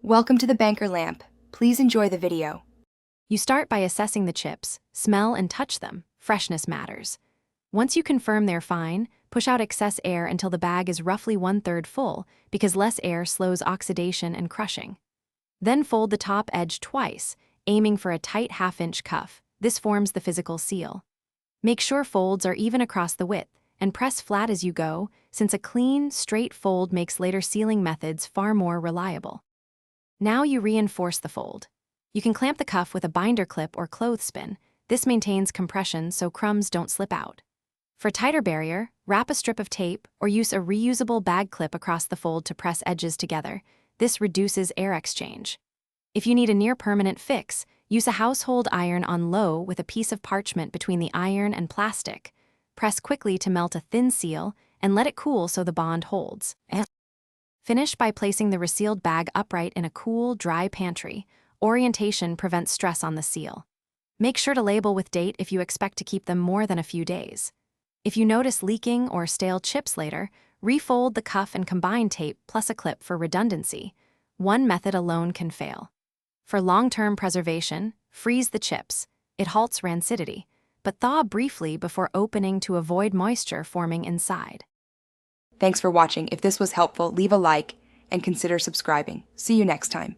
Welcome to the Banker Lamp. Please enjoy the video. You start by assessing the chips, smell and touch them. Freshness matters. Once you confirm they're fine, push out excess air until the bag is roughly 1/3 full, because less air slows oxidation and crushing. Then fold the top edge twice, aiming for a tight 1/2-inch cuff. This forms the physical seal. Make sure folds are even across the width, and press flat as you go, since a clean, straight fold makes later sealing methods far more reliable. Now you reinforce the fold. You can clamp the cuff with a binder clip or clothespin. This maintains compression so crumbs don't slip out. For tighter barrier, wrap a strip of tape or use a reusable bag clip across the fold to press edges together. This reduces air exchange. If you need a near-permanent fix, use a household iron on low with a piece of parchment between the iron and plastic. Press quickly to melt a thin seal and let it cool so the bond holds. Finish by placing the resealed bag upright in a cool, dry pantry. Orientation prevents stress on the seal. Make sure to label with date if you expect to keep them more than a few days. If you notice leaking or stale chips later, refold the cuff and combine tape plus a clip for redundancy. One method alone can fail. For long-term preservation, freeze the chips. It halts rancidity, but thaw briefly before opening to avoid moisture forming inside. Thanks for watching. If this was helpful, leave a like and consider subscribing. See you next time.